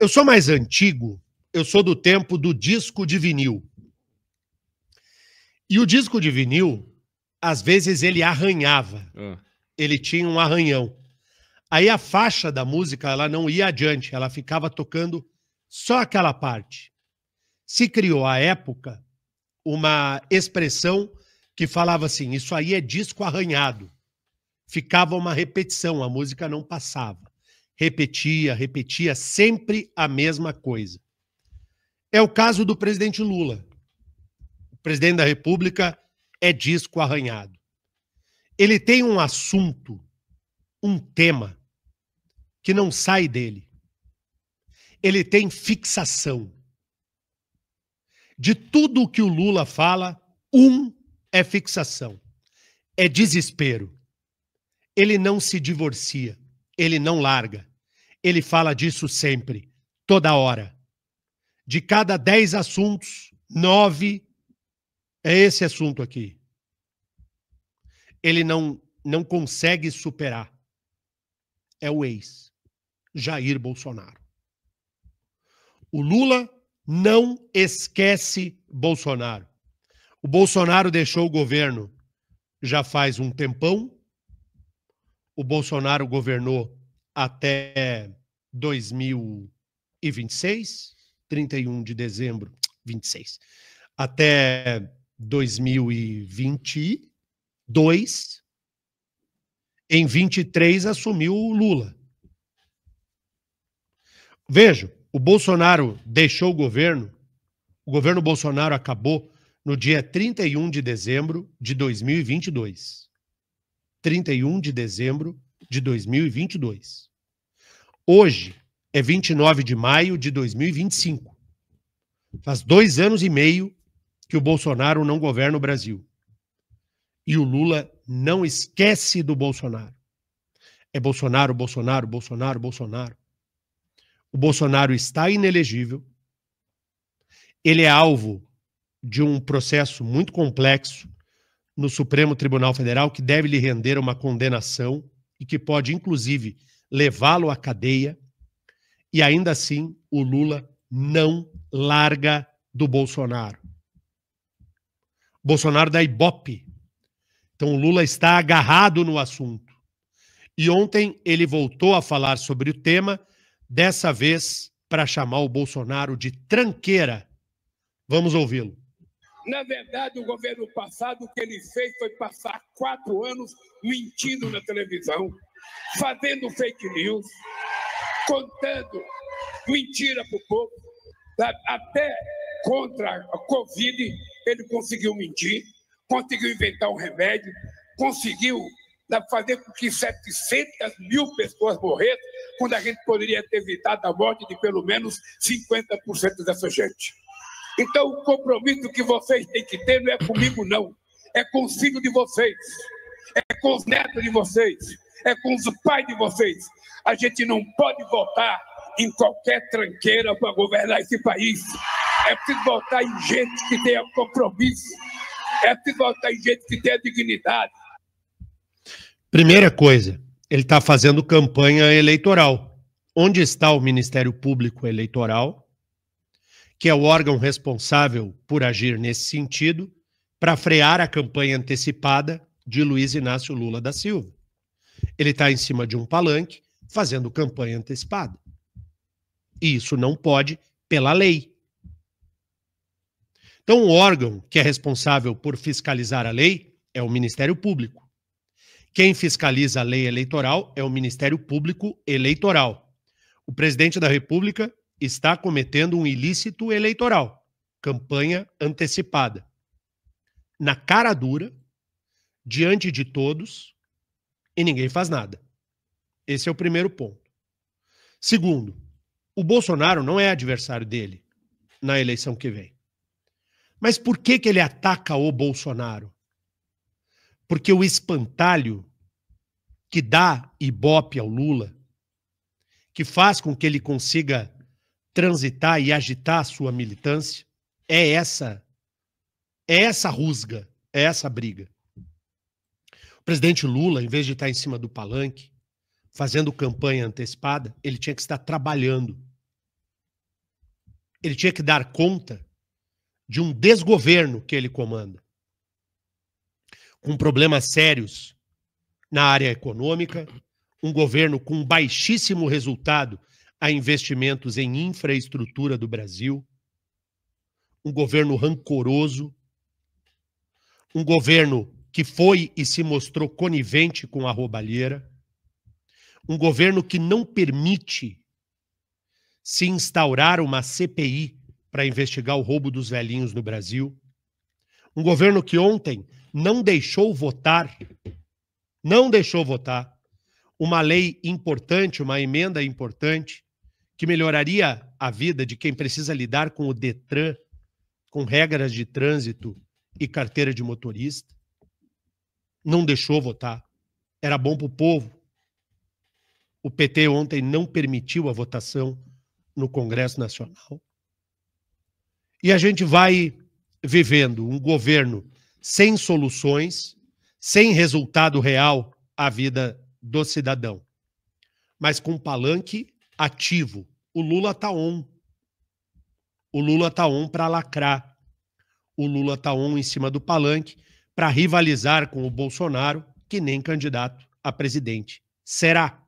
Eu sou mais antigo, eu sou do tempo do disco de vinil. E o disco de vinil, às vezes ele arranhava. Ele tinha um arranhão. Aí a faixa da música, ela não ia adiante, ela ficava tocando só aquela parte. Se criou à época uma expressão que falava assim, isso aí é disco arranhado. Ficava uma repetição, a música não passava. Repetia, repetia, sempre a mesma coisa. É o caso do presidente Lula. O presidente da República é disco arranhado. Ele tem um assunto, um tema, que não sai dele. Ele tem fixação. De tudo que o Lula fala, é fixação. É desespero. Ele não se divorcia. Ele não larga. Ele fala disso sempre, toda hora. De cada 10 assuntos, 9 é esse assunto aqui. Ele não consegue superar. É o ex, Jair Bolsonaro. O Lula não esquece Bolsonaro. O Bolsonaro deixou o governo já faz um tempão. O Bolsonaro governou até 2026, 31 de dezembro, 26, até 2022. Em 23 assumiu o Lula. Veja, o Bolsonaro deixou o governo Bolsonaro acabou no dia 31 de dezembro de 2022. 31 de dezembro de 2022. Hoje é 29 de maio de 2025. Faz 2 anos e meio que o Bolsonaro não governa o Brasil. E o Lula não esquece do Bolsonaro. É Bolsonaro, Bolsonaro, Bolsonaro, Bolsonaro. O Bolsonaro está inelegível. Ele é alvo de um processo muito complexo no Supremo Tribunal Federal que deve lhe render uma condenação e que pode, inclusive, levá-lo à cadeia. E ainda assim, o Lula não larga do Bolsonaro. Bolsonaro dá ibope. Então o Lula está agarrado no assunto. E ontem ele voltou a falar sobre o tema, dessa vez para chamar o Bolsonaro de tranqueira. Vamos ouvi-lo. Na verdade, o governo passado, o que ele fez foi passar 4 anos mentindo na televisão, fazendo fake news, contando mentira para o povo. Até contra a Covid, ele conseguiu mentir, conseguiu inventar um remédio, conseguiu fazer com que 700 mil pessoas morressem, quando a gente poderia ter evitado a morte de pelo menos 50% dessa gente. Então, o compromisso que vocês têm que ter não é comigo, não. É com os filhos de vocês. É com os netos de vocês. É com os pais de vocês. A gente não pode votar em qualquer tranqueira para governar esse país. É preciso votar em gente que tenha compromisso. É preciso votar em gente que tenha dignidade. Primeira coisa, ele está fazendo campanha eleitoral. Onde está o Ministério Público Eleitoral, que é o órgão responsável por agir nesse sentido, para frear a campanha antecipada de Luiz Inácio Lula da Silva? Ele está em cima de um palanque fazendo campanha antecipada. E isso não pode pela lei. Então, o órgão que é responsável por fiscalizar a lei é o Ministério Público. Quem fiscaliza a lei eleitoral é o Ministério Público Eleitoral. O presidente da República está cometendo um ilícito eleitoral, campanha antecipada. Na cara dura, diante de todos, e ninguém faz nada. Esse é o primeiro ponto. Segundo, o Bolsonaro não é adversário dele na eleição que vem. Mas por que ele ataca o Bolsonaro? Porque o espantalho que dá ibope ao Lula, que faz com que ele consiga transitar e agitar a sua militância, é essa rusga, é essa briga. O presidente Lula, em vez de estar em cima do palanque, fazendo campanha antecipada, ele tinha que estar trabalhando. Ele tinha que dar conta de um desgoverno que ele comanda, com problemas sérios na área econômica, um governo com baixíssimo resultado a investimentos em infraestrutura do Brasil, um governo rancoroso, um governo que foi e se mostrou conivente com a roubalheira, um governo que não permite se instaurar uma CPI para investigar o roubo dos velhinhos no Brasil, um governo que ontem não deixou votar uma lei importante, uma emenda importante, que melhoraria a vida de quem precisa lidar com o Detran, com regras de trânsito e carteira de motorista. Não deixou votar. Era bom para o povo. O PT ontem não permitiu a votação no Congresso Nacional. E a gente vai vivendo um governo sem soluções, sem resultado real à vida do cidadão, mas com palanque ativo. O Lula tá on. O Lula tá on para lacrar. O Lula tá on em cima do palanque para rivalizar com o Bolsonaro, que nem candidato a presidente será.